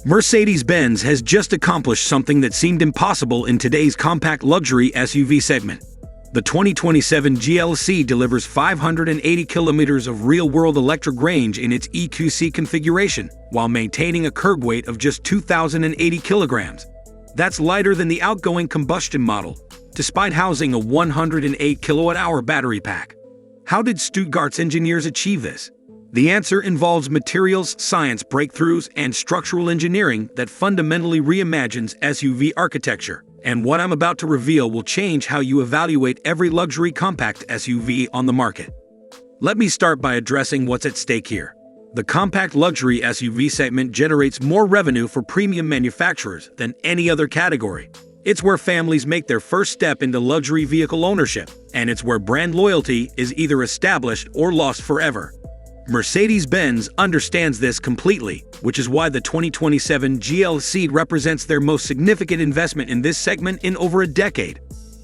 Mercedes-Benz has just accomplished something that seemed impossible in today's compact luxury SUV segment. The 2027 GLC delivers 580 kilometers of real-world electric range in its EQC configuration, while maintaining a curb weight of just 2,080 kilograms. That's lighter than the outgoing combustion model, despite housing a 108 kilowatt-hour battery pack. How did Stuttgart's engineers achieve this? The answer involves materials science breakthroughs and structural engineering that fundamentally reimagines SUV architecture. And what I'm about to reveal will change how you evaluate every luxury compact SUV on the market. Let me start by addressing what's at stake here. The compact luxury SUV segment generates more revenue for premium manufacturers than any other category. It's where families make their first step into luxury vehicle ownership, and it's where brand loyalty is either established or lost forever. Mercedes-Benz understands this completely, which is why the 2027 GLC represents their most significant investment in this segment in over a decade.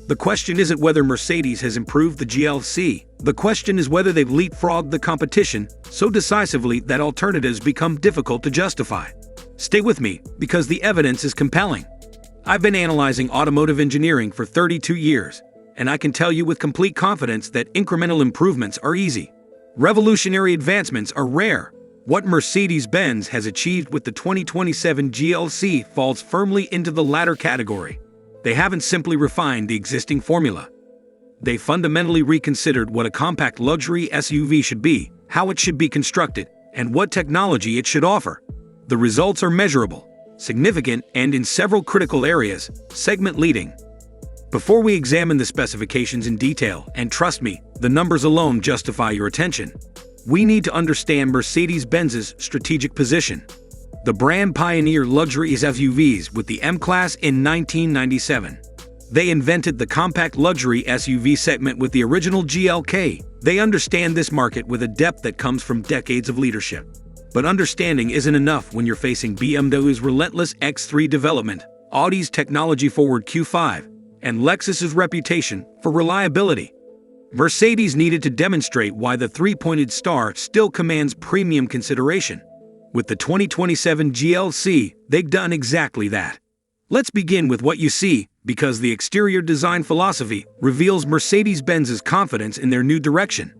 The question isn't whether Mercedes has improved the GLC. The question is whether they've leapfrogged the competition so decisively that alternatives become difficult to justify. Stay with me, because the evidence is compelling. I've been analyzing automotive engineering for 32 years, and I can tell you with complete confidence that incremental improvements are easy. Revolutionary advancements are rare. What Mercedes-Benz has achieved with the 2027 GLC falls firmly into the latter category. They haven't simply refined the existing formula. They fundamentally reconsidered what a compact luxury SUV should be, how it should be constructed, and what technology it should offer. The results are measurable, significant, and in several critical areas, segment-leading. Before we examine the specifications in detail, and trust me, the numbers alone justify your attention, we need to understand Mercedes-Benz's strategic position. The brand pioneered luxury SUVs with the M-Class in 1997. They invented the compact luxury SUV segment with the original GLK. They understand this market with a depth that comes from decades of leadership. But understanding isn't enough when you're facing BMW's relentless X3 development, Audi's technology-forward Q5, and Lexus's reputation for reliability. Mercedes needed to demonstrate why the three-pointed star still commands premium consideration. With the 2027 GLC, they've done exactly that. Let's begin with what you see, because the exterior design philosophy reveals Mercedes-Benz's confidence in their new direction.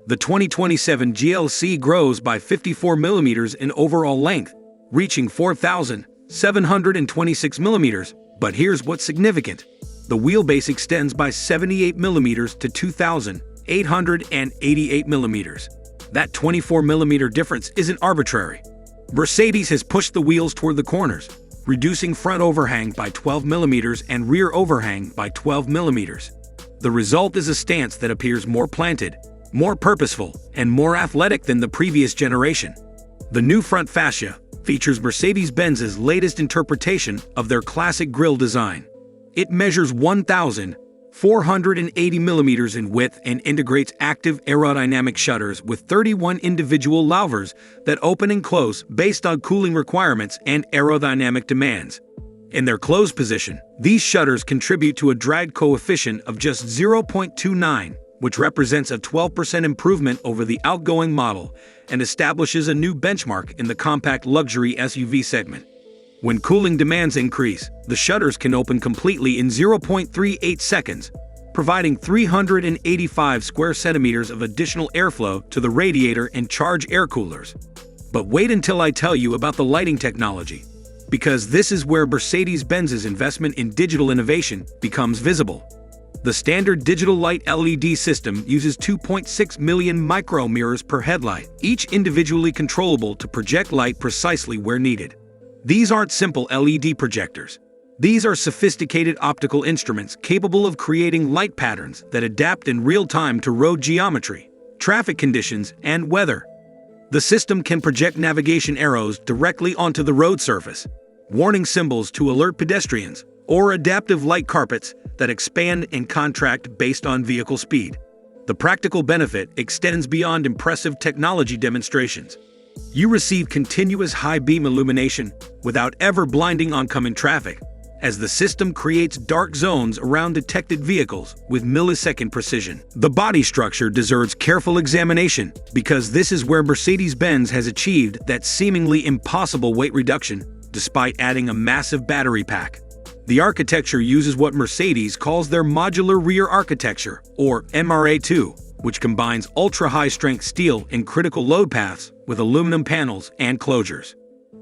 The 2027 GLC grows by 54 millimeters in overall length, reaching 4,726 millimeters, but here's what's significant. The wheelbase extends by 78 millimeters to 2,888 millimeters. That 24 millimeter difference isn't arbitrary. Mercedes has pushed the wheels toward the corners, reducing front overhang by 12 millimeters and rear overhang by 12 millimeters. The result is a stance that appears more planted, more purposeful, and more athletic than the previous generation. The new front fascia features Mercedes-Benz's latest interpretation of their classic grille design. It measures 1,480 millimeters in width and integrates active aerodynamic shutters with 31 individual louvers that open and close based on cooling requirements and aerodynamic demands. In their closed position, these shutters contribute to a drag coefficient of just 0.29, which represents a 12% improvement over the outgoing model and establishes a new benchmark in the compact luxury SUV segment. When cooling demands increase, the shutters can open completely in 0.38 seconds, providing 385 square centimeters of additional airflow to the radiator and charge air coolers. But wait until I tell you about the lighting technology, because this is where Mercedes-Benz's investment in digital innovation becomes visible. The standard digital light LED system uses 2.6 million micro mirrors per headlight, each individually controllable to project light precisely where needed. These aren't simple LED projectors. These are sophisticated optical instruments capable of creating light patterns that adapt in real time to road geometry, traffic conditions, and weather. The system can project navigation arrows directly onto the road surface, warning symbols to alert pedestrians, or adaptive light carpets that expand and contract based on vehicle speed. The practical benefit extends beyond impressive technology demonstrations. You receive continuous high-beam illumination without ever blinding oncoming traffic, as the system creates dark zones around detected vehicles with millisecond precision. The body structure deserves careful examination, because this is where Mercedes-Benz has achieved that seemingly impossible weight reduction despite adding a massive battery pack. The architecture uses what Mercedes calls their modular rear architecture, or MRA2, which combines ultra-high-strength steel in critical load paths with aluminum panels and closures.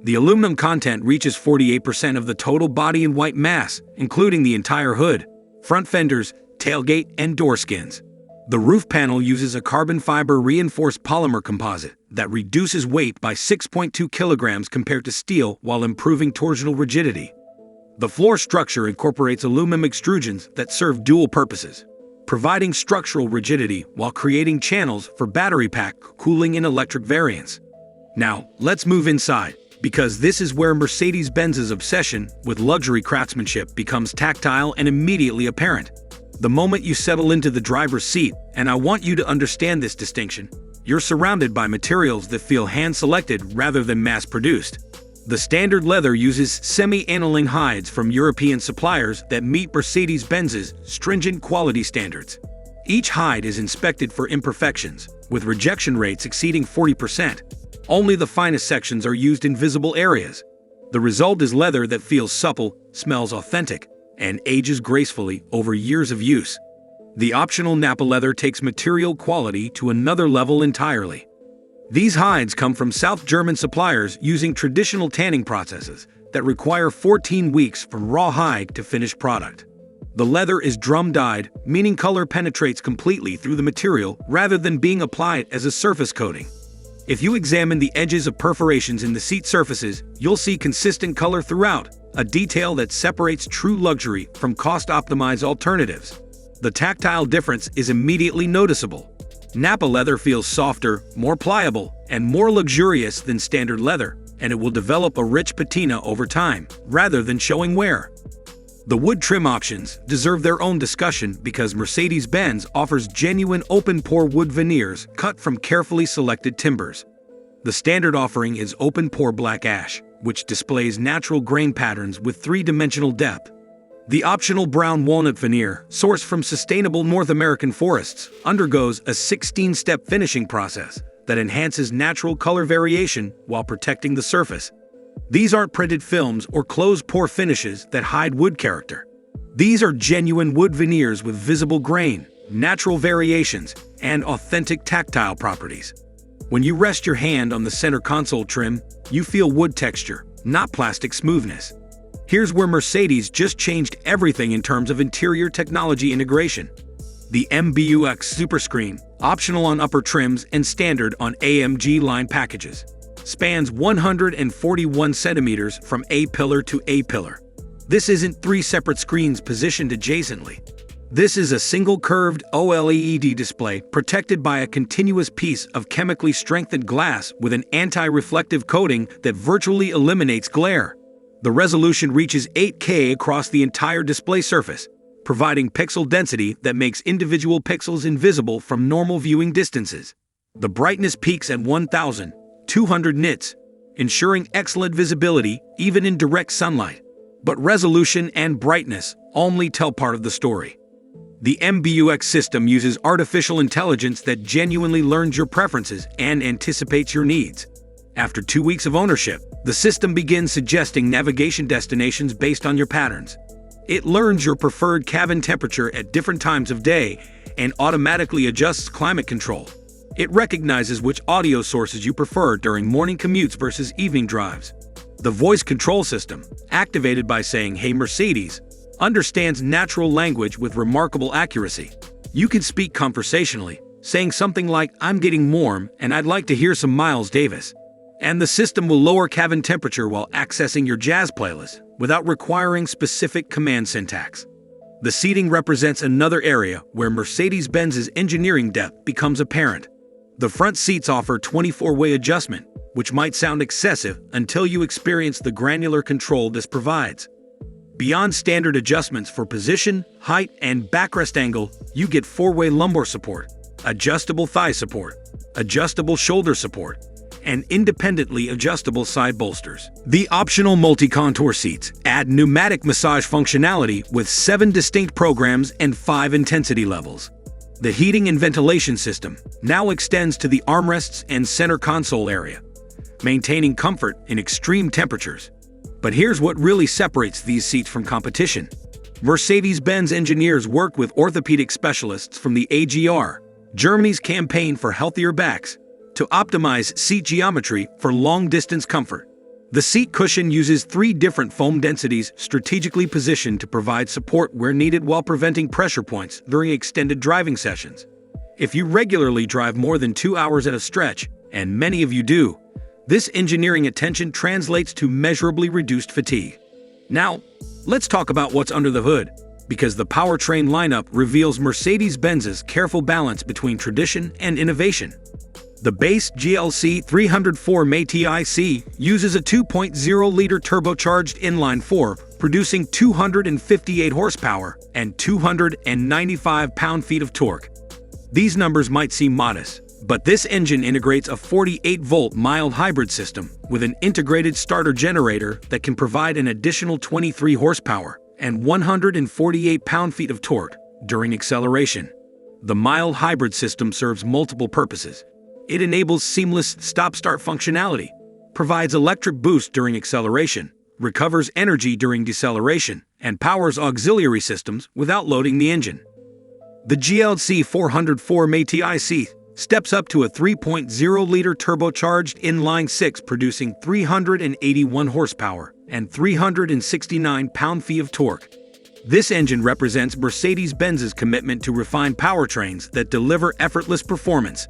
The aluminum content reaches 48% of the total body and white mass, including the entire hood, front fenders, tailgate, and door skins. The roof panel uses a carbon fiber reinforced polymer composite that reduces weight by 6.2 kilograms compared to steel while improving torsional rigidity. The floor structure incorporates aluminum extrusions that serve dual purposes, providing structural rigidity while creating channels for battery pack cooling in electric variants. Now, let's move inside, because this is where Mercedes-Benz's obsession with luxury craftsmanship becomes tactile and immediately apparent. The moment you settle into the driver's seat, and I want you to understand this distinction, you're surrounded by materials that feel hand-selected rather than mass-produced. The standard leather uses semi-aniline hides from European suppliers that meet Mercedes-Benz's stringent quality standards. Each hide is inspected for imperfections, with rejection rates exceeding 40%. Only the finest sections are used in visible areas. The result is leather that feels supple, smells authentic, and ages gracefully over years of use. The optional Nappa leather takes material quality to another level entirely. These hides come from South German suppliers using traditional tanning processes that require 14 weeks from raw hide to finished product. The leather is drum-dyed, meaning color penetrates completely through the material rather than being applied as a surface coating. If you examine the edges of perforations in the seat surfaces, you'll see consistent color throughout, a detail that separates true luxury from cost-optimized alternatives. The tactile difference is immediately noticeable. Nappa leather feels softer, more pliable, and more luxurious than standard leather, and it will develop a rich patina over time, rather than showing wear. The wood trim options deserve their own discussion because Mercedes-Benz offers genuine open-pore wood veneers cut from carefully selected timbers. The standard offering is open-pore black ash, which displays natural grain patterns with three-dimensional depth. The optional brown walnut veneer, sourced from sustainable North American forests, undergoes a 16-step finishing process that enhances natural color variation while protecting the surface. These aren't printed films or closed-pore finishes that hide wood character. These are genuine wood veneers with visible grain, natural variations, and authentic tactile properties. When you rest your hand on the center console trim, you feel wood texture, not plastic smoothness. Here's where Mercedes just changed everything in terms of interior technology integration. The MBUX Superscreen, optional on upper trims and standard on AMG line packages, spans 141 centimeters from A-pillar to A-pillar. This isn't three separate screens positioned adjacently. This is a single curved OLED display protected by a continuous piece of chemically strengthened glass with an anti-reflective coating that virtually eliminates glare. The resolution reaches 8K across the entire display surface, providing pixel density that makes individual pixels invisible from normal viewing distances. The brightness peaks at 1,200 nits, ensuring excellent visibility even in direct sunlight. But resolution and brightness only tell part of the story. The MBUX system uses artificial intelligence that genuinely learns your preferences and anticipates your needs. After 2 weeks of ownership, the system begins suggesting navigation destinations based on your patterns. It learns your preferred cabin temperature at different times of day and automatically adjusts climate control. It recognizes which audio sources you prefer during morning commutes versus evening drives. The voice control system, activated by saying, "Hey Mercedes," understands natural language with remarkable accuracy. You can speak conversationally, saying something like, "I'm getting warm and I'd like to hear some Miles Davis." And the system will lower cabin temperature while accessing your jazz playlist without requiring specific command syntax. The seating represents another area where Mercedes-Benz's engineering depth becomes apparent. The front seats offer 24-way adjustment, which might sound excessive until you experience the granular control this provides. Beyond standard adjustments for position, height, and backrest angle, you get 4-way lumbar support, adjustable thigh support, adjustable shoulder support, and independently adjustable side bolsters. The optional multi-contour seats add pneumatic massage functionality with 7 distinct programs and 5 intensity levels. The heating and ventilation system now extends to the armrests and center console area, maintaining comfort in extreme temperatures. But here's what really separates these seats from competition. Mercedes-Benz engineers worked with orthopedic specialists from the AGR, Germany's campaign for healthier backs, to optimize seat geometry for long-distance comfort. The seat cushion uses 3 different foam densities strategically positioned to provide support where needed while preventing pressure points during extended driving sessions. If you regularly drive more than 2 hours at a stretch, and many of you do, this engineering attention translates to measurably reduced fatigue. Now, let's talk about what's under the hood, because the powertrain lineup reveals Mercedes-Benz's careful balance between tradition and innovation. The base GLC 304 METIC uses a 2.0-liter turbocharged inline-4, producing 258 horsepower and 295 pound-feet of torque. These numbers might seem modest, but this engine integrates a 48-volt mild hybrid system with an integrated starter generator that can provide an additional 23 horsepower and 148 pound-feet of torque during acceleration. The mild hybrid system serves multiple purposes. It enables seamless stop-start functionality, provides electric boost during acceleration, recovers energy during deceleration, and powers auxiliary systems without loading the engine. The GLC 404 METIC steps up to a 3.0-liter turbocharged inline-6 producing 381 horsepower and 369 pound-feet of torque. This engine represents Mercedes-Benz's commitment to refined powertrains that deliver effortless performance.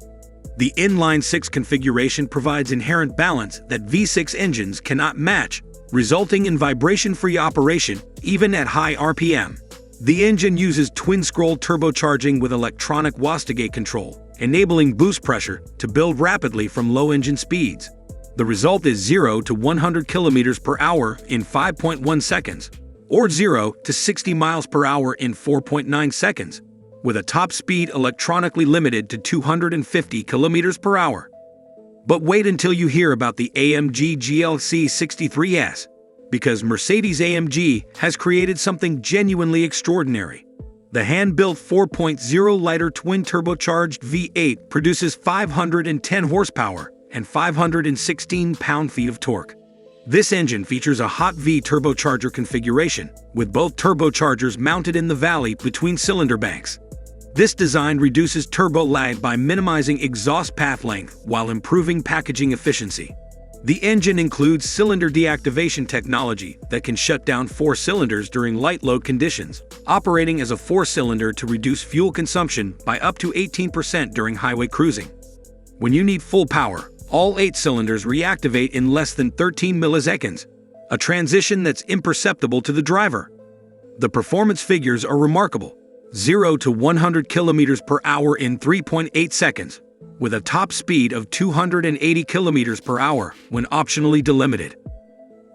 The inline-6 configuration provides inherent balance that V6 engines cannot match, resulting in vibration-free operation even at high RPM. The engine uses twin-scroll turbocharging with electronic wastegate control, enabling boost pressure to build rapidly from low engine speeds. The result is 0 to 100 kilometers per hour in 5.1 seconds, or 0 to 60 miles per hour in 4.9 seconds, with a top speed electronically limited to 250 kilometers per hour. But wait until you hear about the AMG GLC 63S, because Mercedes-AMG has created something genuinely extraordinary. The hand-built 4.0-liter twin-turbocharged V8 produces 510 horsepower and 516 pound-feet of torque. This engine features a hot V turbocharger configuration, with both turbochargers mounted in the valley between cylinder banks. This design reduces turbo lag by minimizing exhaust path length while improving packaging efficiency. The engine includes cylinder deactivation technology that can shut down 4 cylinders during light load conditions, operating as a 4-cylinder to reduce fuel consumption by up to 18% during highway cruising. When you need full power, all 8 cylinders reactivate in less than 13 milliseconds, a transition that's imperceptible to the driver. The performance figures are remarkable: 0 to 100 kilometers per hour in 3.8 seconds, with a top speed of 280 kilometers per hour when optionally delimited.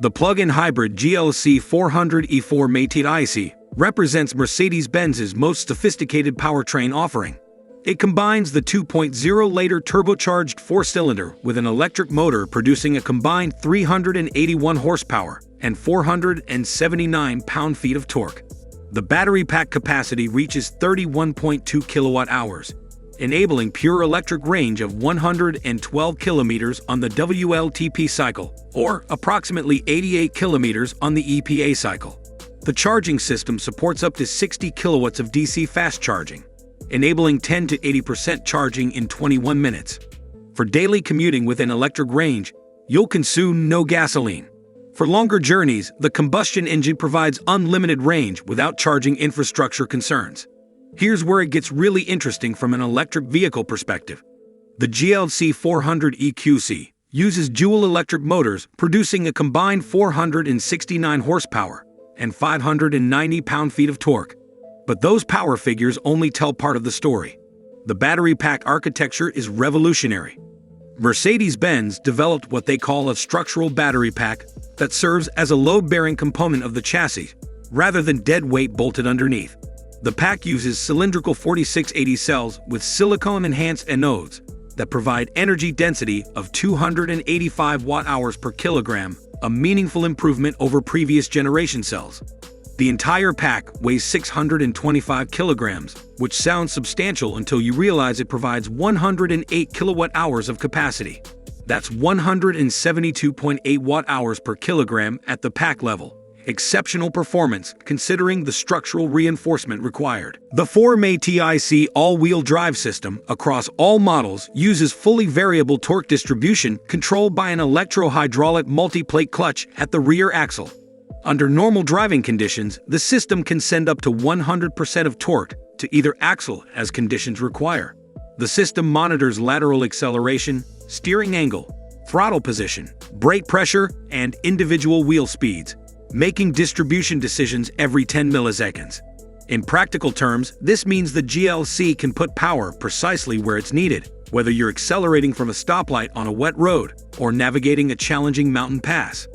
The plug-in hybrid GLC 400 E4 METIC represents Mercedes-Benz's most sophisticated powertrain offering. It combines the 2.0-liter turbocharged 4-cylinder with an electric motor producing a combined 381 horsepower and 479 pound-feet of torque. The battery pack capacity reaches 31.2 kilowatt-hours, enabling pure electric range of 112 kilometers on the WLTP cycle, or approximately 88 kilometers on the EPA cycle. The charging system supports up to 60 kilowatts of DC fast charging, enabling 10 to 80% charging in 21 minutes. For daily commuting with an electric range, you'll consume no gasoline. For longer journeys, the combustion engine provides unlimited range without charging infrastructure concerns. Here's where it gets really interesting from an electric vehicle perspective. The GLC 400 EQC uses dual electric motors producing a combined 469 horsepower and 590 pound-feet of torque. But those power figures only tell part of the story. The battery pack architecture is revolutionary. Mercedes-Benz developed what they call a structural battery pack that serves as a load-bearing component of the chassis, rather than dead weight bolted underneath. The pack uses cylindrical 4680 cells with silicone-enhanced anodes that provide energy density of 285 watt-hours per kilogram, a meaningful improvement over previous generation cells. The entire pack weighs 625 kilograms, which sounds substantial until you realize it provides 108 kilowatt-hours of capacity. That's 172.8 watt-hours per kilogram at the pack level. Exceptional performance considering the structural reinforcement required. The 4MATIC all-wheel drive system across all models uses fully variable torque distribution controlled by an electro-hydraulic multi-plate clutch at the rear axle. Under normal driving conditions, the system can send up to 100% of torque to either axle as conditions require. The system monitors lateral acceleration, steering angle, throttle position, brake pressure, and individual wheel speeds, making distribution decisions every 10 milliseconds. In practical terms, this means the GLC can put power precisely where it's needed, whether you're accelerating from a stoplight on a wet road or navigating a challenging mountain pass.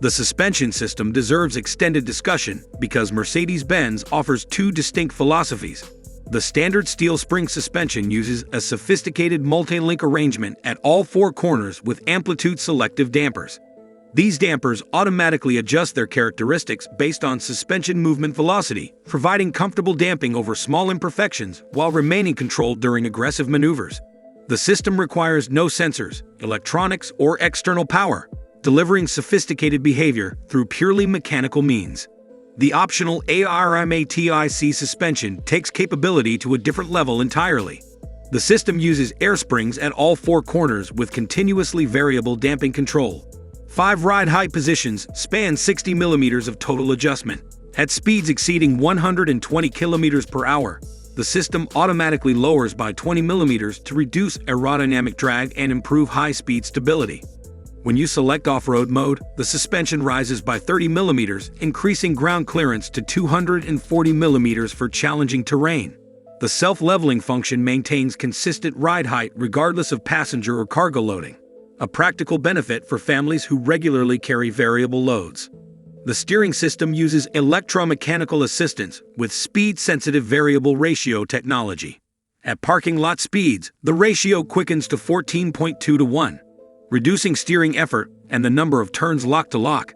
The suspension system deserves extended discussion because Mercedes-Benz offers two distinct philosophies. The standard steel spring suspension uses a sophisticated multi-link arrangement at all four corners with amplitude-selective dampers. These dampers automatically adjust their characteristics based on suspension movement velocity, providing comfortable damping over small imperfections while remaining controlled during aggressive maneuvers. The system requires no sensors, electronics, or external power, delivering sophisticated behavior through purely mechanical means. The optional ARMATIC suspension takes capability to a different level entirely. The system uses air springs at all four corners with continuously variable damping control. 5 ride height positions span 60 millimeters of total adjustment. At speeds exceeding 120 kilometers per hour, the system automatically lowers by 20 millimeters to reduce aerodynamic drag and improve high-speed stability. When you select off-road mode, the suspension rises by 30 millimeters, increasing ground clearance to 240 millimeters for challenging terrain. The self-leveling function maintains consistent ride height regardless of passenger or cargo loading, a practical benefit for families who regularly carry variable loads. The steering system uses electromechanical assistance with speed-sensitive variable ratio technology. At parking lot speeds, the ratio quickens to 14.2 to 1. Reducing steering effort and the number of turns lock to lock.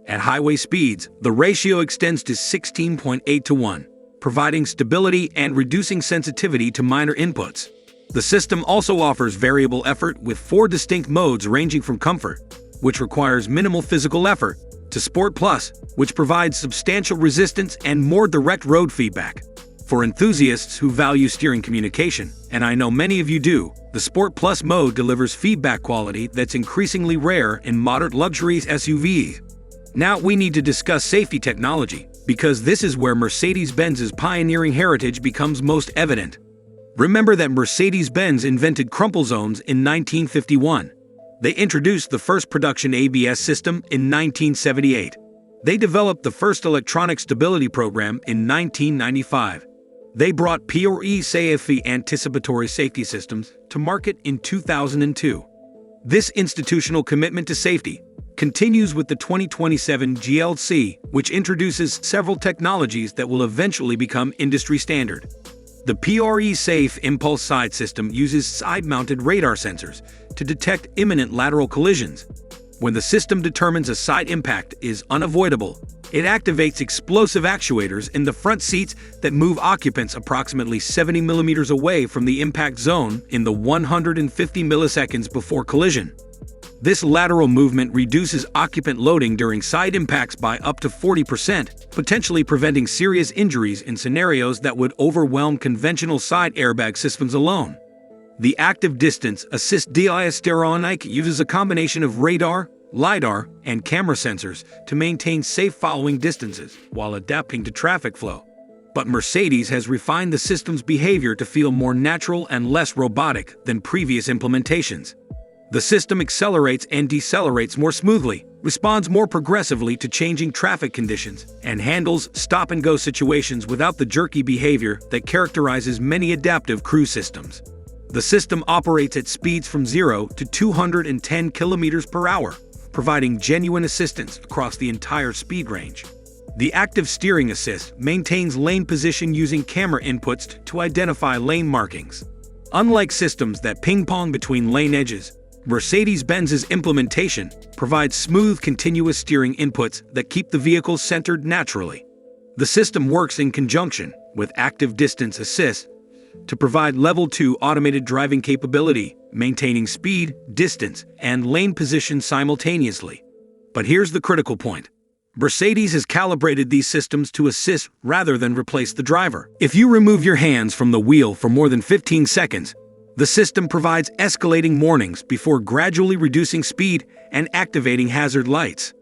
At highway speeds, the ratio extends to 16.8 to 1, providing stability and reducing sensitivity to minor inputs. The system also offers variable effort with 4 distinct modes ranging from Comfort, which requires minimal physical effort, to Sport Plus, which provides substantial resistance and more direct road feedback. For enthusiasts who value steering communication, and I know many of you do, the Sport Plus mode delivers feedback quality that's increasingly rare in moderate luxury SUVs. Now we need to discuss safety technology, because this is where Mercedes-Benz's pioneering heritage becomes most evident. Remember that Mercedes-Benz invented crumple zones in 1951. They introduced the first production ABS system in 1978. They developed the first electronic stability program in 1995. They brought PRE safety anticipatory safety systems to market in 2002. This institutional commitment to safety continues with the 2027 GLC, which introduces several technologies that will eventually become industry standard. The PRE Safe Impulse Side System uses side-mounted radar sensors to detect imminent lateral collisions. When the system determines a side impact is unavoidable, it activates explosive actuators in the front seats that move occupants approximately 70 millimeters away from the impact zone in the 150 milliseconds before collision. This lateral movement reduces occupant loading during side impacts by up to 40%, potentially preventing serious injuries in scenarios that would overwhelm conventional side airbag systems alone. The Active Distance Assist diastereonic uses a combination of radar, LiDAR, and camera sensors to maintain safe following distances while adapting to traffic flow. But Mercedes has refined the system's behavior to feel more natural and less robotic than previous implementations. The system accelerates and decelerates more smoothly, responds more progressively to changing traffic conditions, and handles stop-and-go situations without the jerky behavior that characterizes many adaptive cruise systems. The system operates at speeds from 0 to 210 kilometers per hour, providing genuine assistance across the entire speed range. The Active Steering Assist maintains lane position using camera inputs to identify lane markings. Unlike systems that ping-pong between lane edges, Mercedes-Benz's implementation provides smooth, continuous steering inputs that keep the vehicle centered naturally. The system works in conjunction with Active Distance Assist to provide Level 2 automated driving capability, maintaining speed, distance, and lane position simultaneously. But here's the critical point. Mercedes has calibrated these systems to assist rather than replace the driver. If you remove your hands from the wheel for more than 15 seconds, the system provides escalating warnings before gradually reducing speed and activating hazard lights.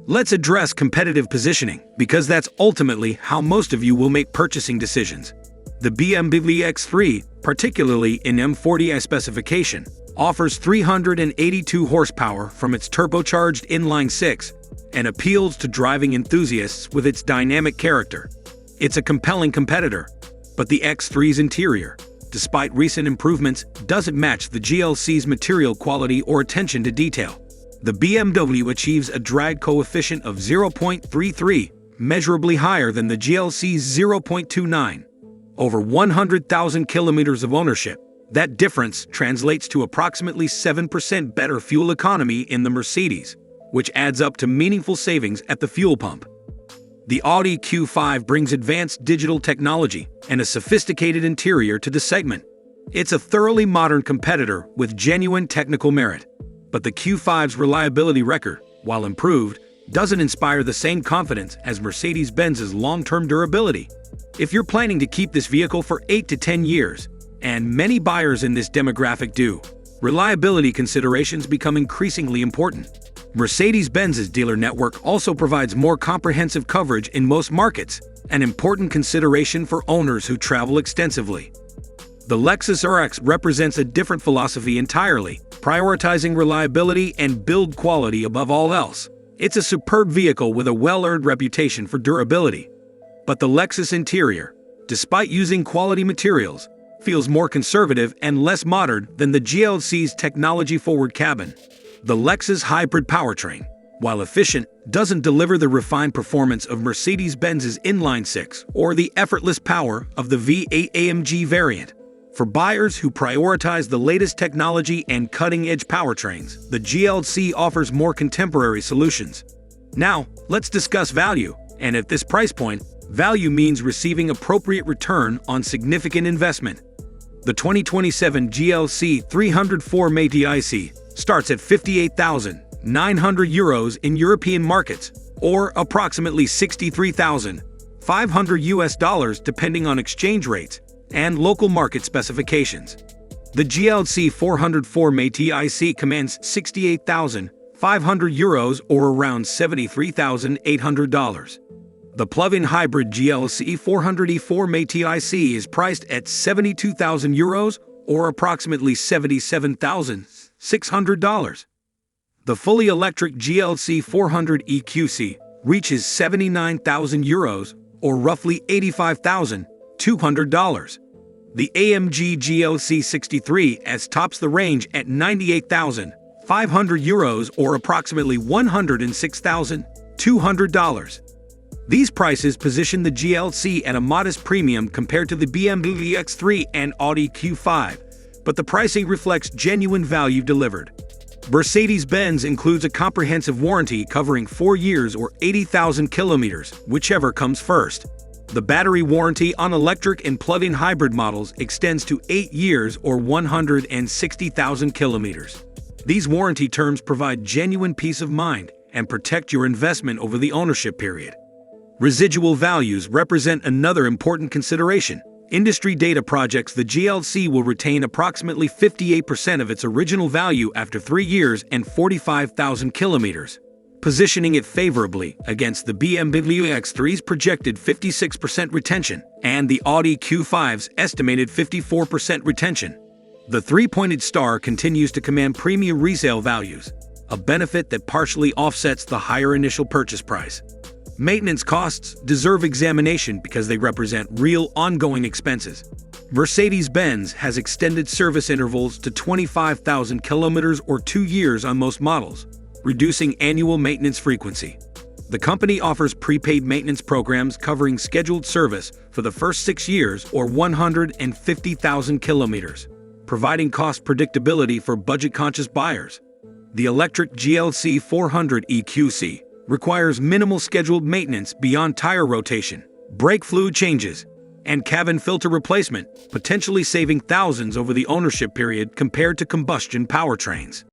Let's address competitive positioning, because that's ultimately how most of you will make purchasing decisions. The BMW X3, particularly in M40i specification, offers 382 horsepower from its turbocharged inline-six and appeals to driving enthusiasts with its dynamic character. It's a compelling competitor, but the X3's interior, despite recent improvements, doesn't match the GLC's material quality or attention to detail. The BMW achieves a drag coefficient of 0.33, measurably higher than the GLC's 0.29. Over 100,000 kilometers of ownership, that difference translates to approximately 7% better fuel economy in the Mercedes, which adds up to meaningful savings at the fuel pump. The Audi Q5 brings advanced digital technology and a sophisticated interior to the segment. It's a thoroughly modern competitor with genuine technical merit. But the Q5's reliability record, while improved, doesn't inspire the same confidence as Mercedes-Benz's long-term durability. If you're planning to keep this vehicle for 8 to 10 years, and many buyers in this demographic do, reliability considerations become increasingly important. Mercedes-Benz's dealer network also provides more comprehensive coverage in most markets, an important consideration for owners who travel extensively. The Lexus RX represents a different philosophy entirely, prioritizing reliability and build quality above all else. It's a superb vehicle with a well-earned reputation for durability. But the Lexus interior, despite using quality materials, feels more conservative and less modern than the GLC's technology-forward cabin. The Lexus hybrid powertrain, while efficient, doesn't deliver the refined performance of Mercedes-Benz's inline-six or the effortless power of the V8 AMG variant. For buyers who prioritize the latest technology and cutting-edge powertrains, the GLC offers more contemporary solutions. Now, let's discuss value, and at this price point, value means receiving appropriate return on significant investment. The 2027 GLC 304 METIC starts at €58,900 in European markets, or approximately $63,500 depending on exchange rates and local market specifications. The GLC 404 METIC commands €68,500 or around $73,800. The plug-in hybrid GLC 404 METIC is priced at €72,000 or approximately $77,600. The fully electric GLC 400 EQC reaches €79,000 or roughly $85,200. The AMG GLC 63S tops the range at €98,500 or approximately $106,200. These prices position the GLC at a modest premium compared to the BMW X3 and Audi Q5, but the pricing reflects genuine value delivered. Mercedes-Benz includes a comprehensive warranty covering 4 years or 80,000 kilometers, whichever comes first. The battery warranty on electric and plug-in hybrid models extends to 8 years or 160,000 kilometers. These warranty terms provide genuine peace of mind and protect your investment over the ownership period. Residual values represent another important consideration. Industry data projects the GLC will retain approximately 58% of its original value after 3 years and 45,000 kilometers, positioning it favorably against the BMW X3's projected 56% retention and the Audi Q5's estimated 54% retention. The three-pointed star continues to command premium resale values, a benefit that partially offsets the higher initial purchase price. Maintenance costs deserve examination because they represent real ongoing expenses. Mercedes-Benz has extended service intervals to 25,000 kilometers or 2 years on most models, reducing annual maintenance frequency. The company offers prepaid maintenance programs covering scheduled service for the first 6 years or 150,000 kilometers, providing cost predictability for budget-conscious buyers. The electric GLC 400 EQC requires minimal scheduled maintenance beyond tire rotation, brake fluid changes, and cabin filter replacement, potentially saving thousands over the ownership period compared to combustion powertrains.